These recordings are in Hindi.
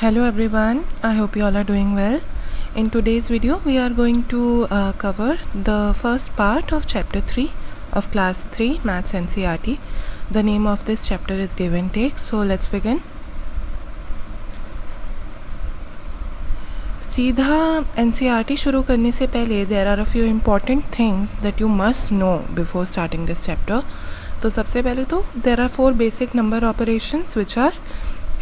Hello everyone, I hope you all are doing well. In today's video we are going to cover the first part of chapter 3 of class 3 maths NCERT. The name of this chapter is give and take, so let's begin. सीधा NCERT शुरू करने से पहले there are a few important things that you must know before starting this chapter. तो सबसे पहले तो there are 4 basic number operations which are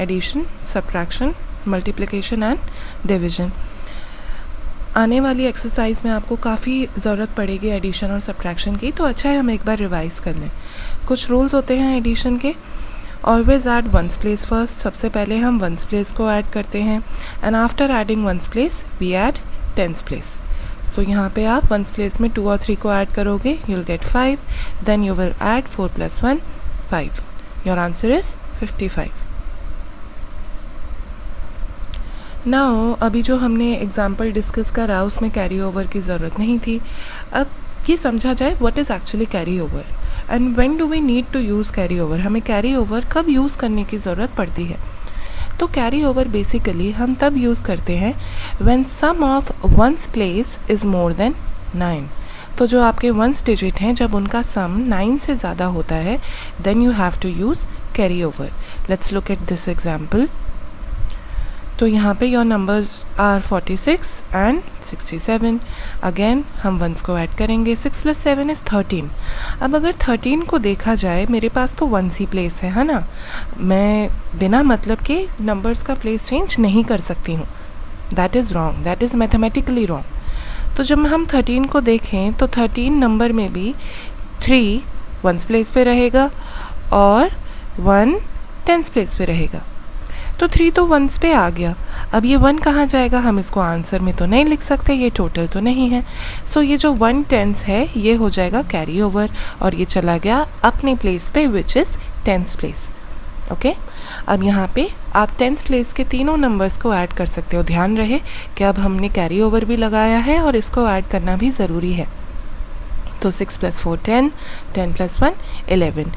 addition, subtraction, multiplication and division. आने वाली एक्सरसाइज में आपको काफ़ी ज़रूरत पड़ेगी एडिशन और सब्ट्रैक्शन की, तो अच्छा है हम एक बार रिवाइज कर लें. कुछ रूल्स होते हैं एडिशन के. Always add ones place first. सबसे पहले हम वंस प्लेस को ऐड करते हैं and after adding ones place we add tens place. So यहाँ पे आप वंस प्लेस में 2 और 3 को ऐड करोगे, you will get 5. Then you will add 4 + 1 5. Your answer is 55. Now अभी जो हमने एग्जाम्पल डिस्कस करा उसमें कैरी ओवर की ज़रूरत नहीं थी. अब ये समझा जाए what is actually carry over and when do we need to use carry over. हमें कैरी ओवर कब यूज़ करने की ज़रूरत पड़ती है? तो कैरी ओवर बेसिकली हम तब यूज़ करते हैं when sum of ones place is more than 9. तो जो आपके वंस डिजिट हैं जब उनका सम 9 से ज़्यादा होता है then you have to use carry over. Let's look at this example. तो यहाँ पे your numbers are 46 and 67. Again हम वंस को ऐड करेंगे. 6 + 7 इज़ 13. अब अगर 13 को देखा जाए मेरे पास तो वंस ही प्लेस है ना. मैं बिना मतलब के नंबर्स का प्लेस चेंज नहीं कर सकती हूँ. That is wrong, that is mathematically wrong. तो जब हम 13 को देखें तो 13 नंबर में भी 3 वंस प्लेस पे रहेगा और 1 टेंस प्लेस पे रहेगा. तो 3 तो वंस पे आ गया. अब ये 1 कहाँ जाएगा? हम इसको आंसर में तो नहीं लिख सकते, ये टोटल तो नहीं है. सो ये जो 1 टेंस है ये हो जाएगा कैरी ओवर और ये चला गया अपने प्लेस पे which is tens place. Okay. अब यहाँ पे आप टेंस प्लेस के तीनों नंबर्स को ऐड कर सकते हो. ध्यान रहे कि अब हमने कैरी ओवर भी लगाया है और इसको ऐड करना भी ज़रूरी है. तो 6 + 4 10, 10 + 1 11.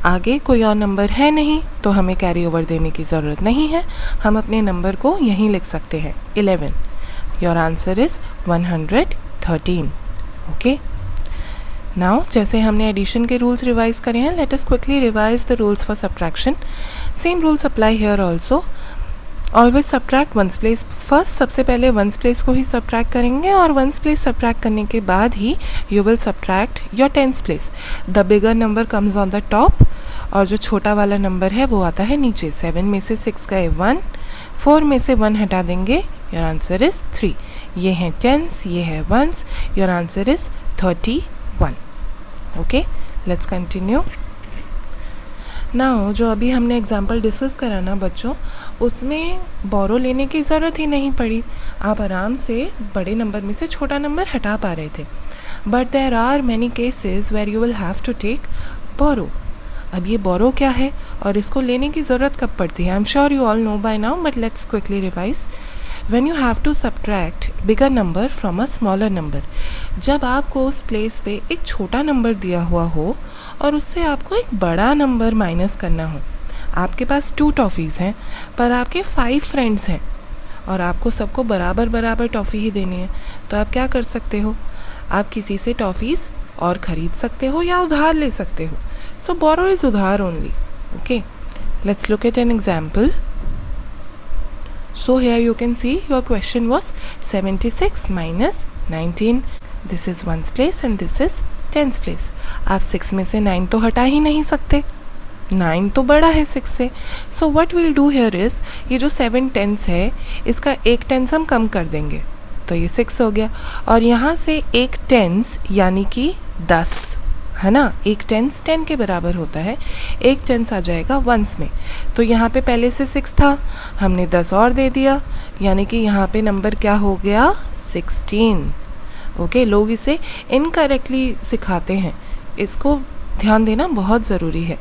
आगे कोई और नंबर है नहीं तो हमें कैरी ओवर देने की ज़रूरत नहीं है. हम अपने नंबर को यहीं लिख सकते हैं 11. Your answer is 113. Okay. Now जैसे हमने एडिशन के रूल्स रिवाइज करे हैं, let us quickly revise the rules for subtraction. Same rules apply here also. Always subtract once place first. सबसे पहले वंस प्लेस को ही सब्ट्रैक्ट करेंगे और वंस प्लेस सब्ट्रैक्ट करने के बाद ही you will subtract your tens place. The bigger number comes on the top और जो छोटा वाला नंबर है वो आता है नीचे. 7 में से 6 गए 1, 4 में से 1 हटा देंगे. Your answer is 3. ये हैं टेंस, ये है ones. Your answer is 31. Okay. Let's continue. Now जो अभी हमने एग्जाम्पल डिस्कस करा ना बच्चों, उसमें बोरो लेने की ज़रूरत ही नहीं पड़ी. आप आराम से बड़े नंबर में से छोटा नंबर हटा पा रहे थे. But there are many cases where you will have to take borrow. अब ये बोरो क्या है और इसको लेने की ज़रूरत कब पड़ती है? I am sure you all know by now, but let's quickly revise. When you have to subtract bigger number from a smaller number. जब आपको उस प्लेस पे एक छोटा नंबर दिया हुआ हो और उससे आपको एक बड़ा नंबर माइनस करना हो. आपके पास 2 टॉफ़ीज़ हैं पर आपके 5 फ्रेंड्स हैं और आपको सबको बराबर बराबर टॉफ़ी ही देनी है. तो आप क्या कर सकते हो? आप किसी से टॉफ़ीज़ और ख़रीद सकते हो या उधार ले सकते हो. सो बोरो इज़ उधार only. Okay. Let's look eight an example. So here you can see your question was 76 minus 19. This is ones place and this is tens place. आप 6 में से 9 तो हटा ही नहीं सकते. 9 तो बड़ा है 6 से. So what we'll do here is ये जो 7 टेंस है इसका एक टेंस हम कम कर देंगे तो ये 6 हो गया. और यहाँ से एक टेंस यानी कि 10 है ना. एक टेंस 10 के बराबर होता है. एक टेंस आ जाएगा वंस में. तो यहाँ पे पहले से 6 था, हमने 10 और दे दिया यानी कि यहाँ पे नंबर क्या हो गया? 16. ओके. लोग इसे इनकरेक्टली सिखाते हैं, इसको ध्यान देना बहुत ज़रूरी है.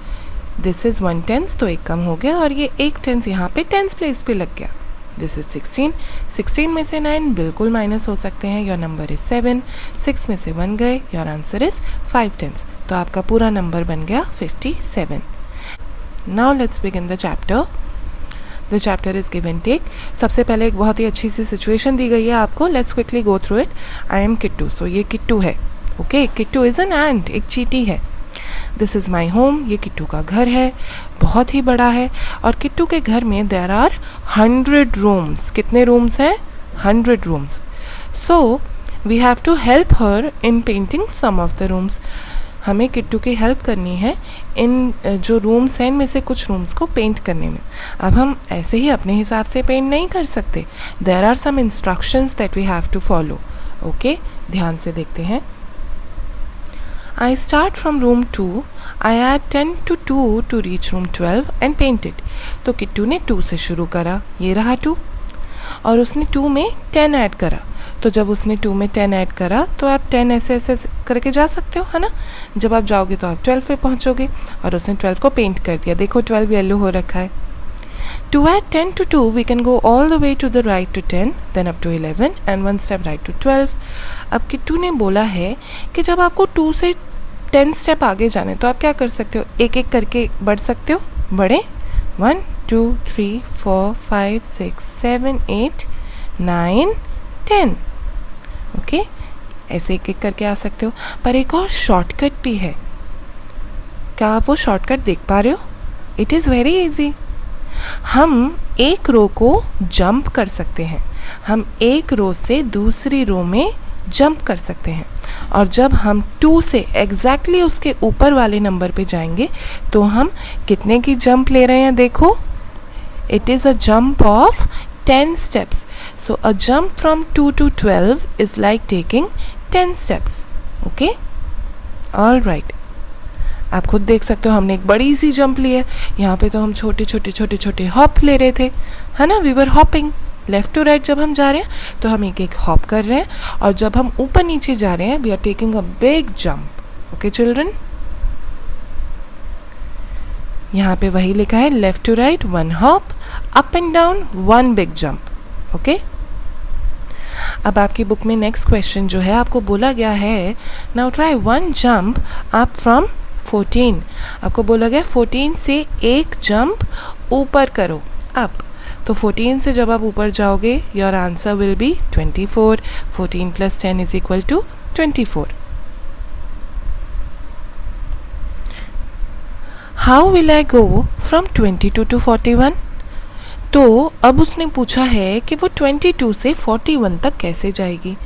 दिस इज़ 1 टेंस तो एक कम हो गया और ये एक टेंस यहाँ पे टेंस प्लेस पे लग गया. This is 16. 16 में से 9 बिल्कुल माइनस हो सकते हैं. Your number is 7. 6 में से 1 गए. Your answer is 5 tens. तो आपका पूरा नंबर बन गया 57. Now let's begin the chapter. The chapter is give and take. सबसे पहले एक बहुत ही अच्छी सी सिचुएशन दी गई है आपको, let's quickly go through it. I am Kittu, so ये किट्टू है, okay. Kittu is an ant, एक चींटी है। दिस इज़ माई होम, ये किट्टू का घर है, बहुत ही बड़ा है। और किट्टू के घर में देयर आर 100 रूम्स। कितने रूम्स हैं? 100 rooms. So we have to help her in painting some of the rooms. हमें किट्टू की हेल्प करनी है इन जो रूम्स हैं इनमें से कुछ रूम्स को पेंट करने में। अब हम ऐसे ही अपने हिसाब से पेंट नहीं कर सकते, there are some instructions that we have to follow, okay. ध्यान से देखते हैं। I start from room 2, I add 10 to 2 to reach room 12 and paint it। तो किट्टू ने 2 से शुरू करा, ये रहा 2, और उसने 2 में 10 ऐड करा। तो जब उसने 2 में 10 ऐड करा तो आप 10 ऐसे ऐसे करके जा सकते हो, है ना। जब आप जाओगे तो आप 12 पे पहुंचोगे, और उसने 12 को पेंट कर दिया। देखो 12 येलो हो रखा है। To add 10 to 2, we can go all the way to the right to 10, then up to 11 and one step right to 12। अब किट्टू ने बोला है कि जब आपको 2 से 10 स्टेप आगे जाने तो आप क्या कर सकते हो, एक एक करके बढ़ सकते हो। बढ़े 1 2 3 4 5 6 7 8 9 10, ओके। ऐसे एक एक करके आ सकते हो। पर एक और शॉर्टकट भी है, क्या आप वो शॉर्टकट देख पा रहे हो? It is very easy. हम एक रो को जंप कर सकते हैं, हम एक रो से दूसरी रो में जंप कर सकते हैं। और जब हम 2 से एग्जैक्टली उसके ऊपर वाले नंबर पे जाएंगे तो हम कितने की जंप ले रहे हैं? देखो, it is a jump of 10 steps। So a jump from 2 to 12 is like taking 10 steps, okay? All right। आप खुद देख सकते हो, हमने एक बड़ी सी जंप ली है। यहाँ पे तो हम छोटे छोटे हॉप ले रहे थे, है ना। We were hopping left to right. जब हम जा रहे हैं तो हम एक एक हॉप कर रहे हैं, और जब हम ऊपर नीचे जा रहे हैं we are taking a big jump, okay children. यहाँ पे वही लिखा है, left to right 1 hop, up and down 1 big jump, okay. अब आपकी बुक में नेक्स्ट क्वेश्चन जो है आपको बोला गया है, now try 1 jump up from 14। आपको बोला गया 14 से एक जंप ऊपर करो, अप। तो 14 से जब आप ऊपर जाओगे your answer will be 24। 14 + 10 is equal to 24। How will I go from 22 to 41? तो अब उसने पूछा है कि वो 22 से 41 तक कैसे जाएगी।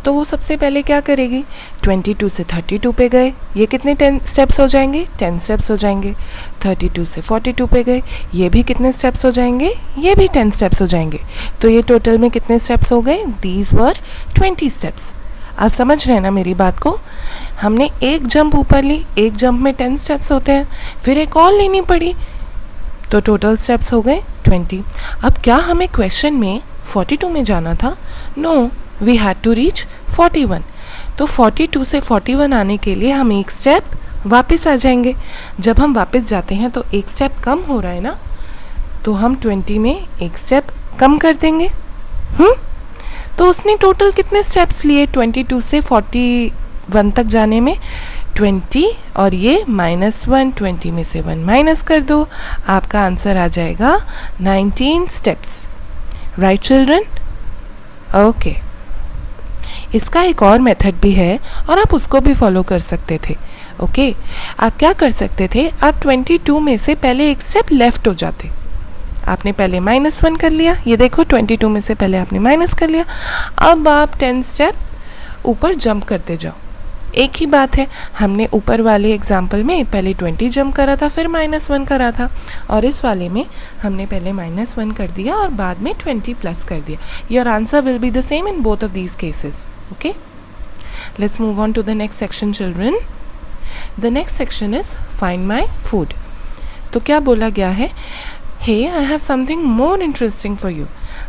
तो वो सबसे पहले क्या करेगी, 22 से 32 पे गए, ये कितने 10 स्टेप्स हो जाएंगे? 10 स्टेप्स हो जाएंगे। 32 से 42 पे गए, ये भी कितने स्टेप्स हो जाएंगे? ये भी 10 स्टेप्स हो जाएंगे। तो ये टोटल में कितने स्टेप्स हो गए? These were 20 steps. आप समझ रहे हैं ना मेरी बात को? हमने एक जंप ऊपर ली, एक जंप में 10 स्टेप्स होते हैं, फिर एक और लेनी पड़ी, तो टोटल स्टेप्स हो गए 20। अब क्या हमें क्वेश्चन में 42 में जाना था? No, we had to reach 41। तो 42 से 41 आने के लिए हम एक स्टेप वापस आ जाएंगे। जब हम वापस जाते हैं तो एक स्टेप कम हो रहा है ना, तो हम 20 में एक स्टेप कम कर देंगे। तो उसने टोटल कितने स्टेप्स लिए 22 से 41 तक जाने में? 20, और ये -1, 20 में से 1 माइनस कर दो, आपका आंसर आ जाएगा 19 स्टेप्स। Right children? ओके। इसका एक और मेथड भी है और आप उसको भी फॉलो कर सकते थे, ओके। आप क्या कर सकते थे, आप 22 में से पहले एक स्टेप लेफ़्ट हो जाते। आपने पहले -1 कर लिया, ये देखो 22 में से पहले आपने माइनस कर लिया। अब आप 10 स्टेप ऊपर जंप करते जाओ। एक ही बात है, हमने ऊपर वाले एग्जाम्पल में पहले 20 जंप करा था, फिर -1 करा था, और इस वाले में हमने पहले -1 कर दिया और बाद में 20 प्लस कर दिया। Your answer will be the same in both of these cases, okay. Let's move on to the next section children. The next section is find my food. तो क्या बोला गया है, hey I have something more interesting for you.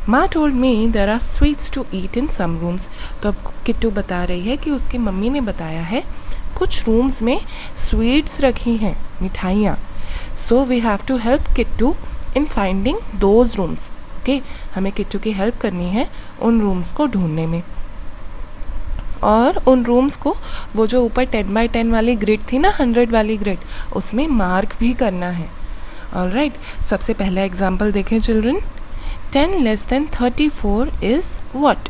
Maa told me there are sweets to eat in some rooms. तो अब किट्टू बता रही है कि उसकी मम्मी ने बताया है कुछ रूम्स में स्वीट्स रखी हैं, मिठाइयाँ। So we have to help Kittu in finding those rooms, okay. हमें किट्टू की हेल्प करनी है उन रूम्स को ढूंढने में, और उन रूम्स को वो जो ऊपर 10 by 10 वाली ग्रिड थी ना, 100 वाली ग्रिड, उसमें मार्क भी करना है, ऑलराइट, सबसे पहला एग्जाम्पल देखें children. 10 less than 34 is what?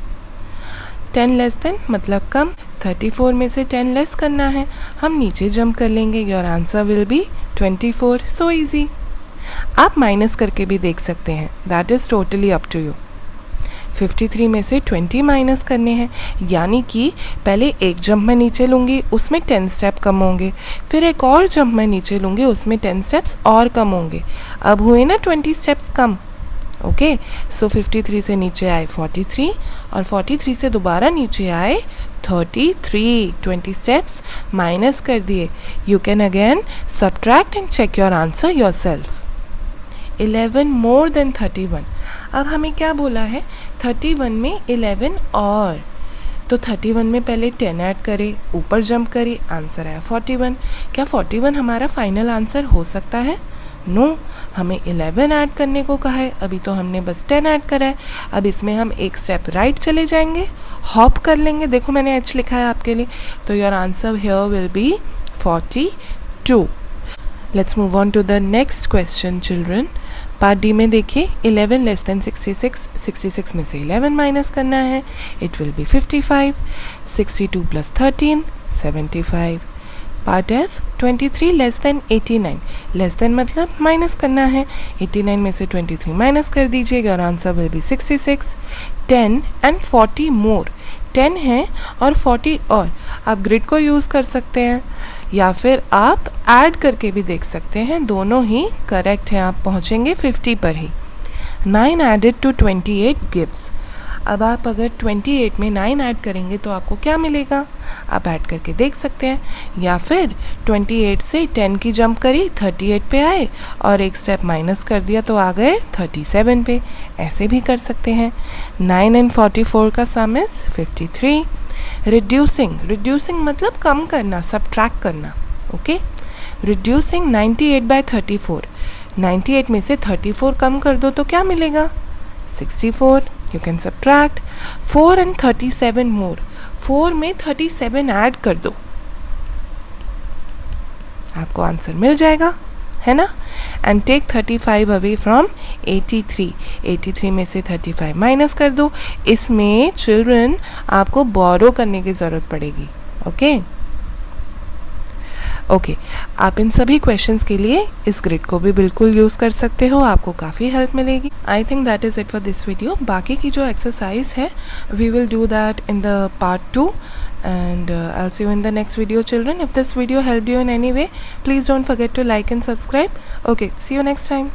10 less than मतलब कम. 34 में से 10 लेस करना है, हम नीचे जंप कर लेंगे. Your answer will be 24. So easy. आप माइनस करके भी देख सकते हैं, that is totally up to you. 53 में से 20 माइनस करने हैं, यानी कि पहले एक जंप मैं नीचे लूँगी, उसमें 10 स्टेप कम होंगे. फिर एक और जंप मैं नीचे लूँगी, उसमें 10 स्टेप्स और कम होंगे. अब हुए ना 20 स्टेप्स कम. ओके, सो 53 से नीचे आए 43 और 43 से दोबारा नीचे आए 33. 20 स्टेप्स माइनस कर दिए. You can again subtract and check your answer yourself. 11 more than 31. अब हमें क्या बोला है? 31 में 11 और, तो 31 में पहले 10 ऐड करें, ऊपर जंप करें, आंसर आया 41. क्या 41 हमारा फाइनल आंसर हो सकता है? नो, हमें 11 ऐड करने को कहा है. अभी तो हमने बस 10 ऐड करा है. अब इसमें हम एक स्टेप राइट चले जाएंगे, हॉप कर लेंगे. देखो मैंने एच लिखा है आपके लिए. तो your answer here will be 42. Let's move on to the next question children. Part D में देखिए, 11 लेस देन 66. 66 में से 11 माइनस करना है, it will be 55. 62 plus 13 75. Part F, 23 less than 89. Less than मतलब माइनस करना है, 89 में से 23 माइनस कर दीजिए. Your answer will B 66. 10 and 40 मोर. 10 है और 40 और. आप ग्रिड को यूज़ कर सकते हैं या फिर आप ऐड करके भी देख सकते हैं, दोनों ही करेक्ट हैं. आप पहुंचेंगे 50 पर ही. 9 एडेड टू 28 गिव्स. अब आप अगर 28 में 9 ऐड करेंगे तो आपको क्या मिलेगा? आप ऐड करके देख सकते हैं, या फिर 28 से 10 की जंप करी, 38 पे आए और एक स्टेप माइनस कर दिया तो आ गए 37 पे. ऐसे भी कर सकते हैं. 9 एंड 44 का सम इज 53. रिड्यूसिंग मतलब कम करना, सब्ट्रैक्ट करना. Okay, reducing 98 bye 34. 98 में से 34 कम कर दो तो क्या मिलेगा? 64. You can subtract. 4 एंड 37 मोर. 4 में 37 ऐड कर दो, आपको आंसर मिल जाएगा, है ना. And take 35 away from 83. 83 में से 35 माइनस कर दो. इसमें चिल्ड्रन आपको बोरो करने की ज़रूरत पड़ेगी. ओके, आप इन सभी क्वेश्चंस के लिए इस ग्रिड को भी बिल्कुल यूज़ कर सकते हो, आपको काफ़ी हेल्प मिलेगी. I think that is it for this video. बाकी की जो एक्सरसाइज है we will do that in the part 2 and I'll see you in the next video children. If this video helped you in any way, please don't forget to like and subscribe. Okay, see you next time.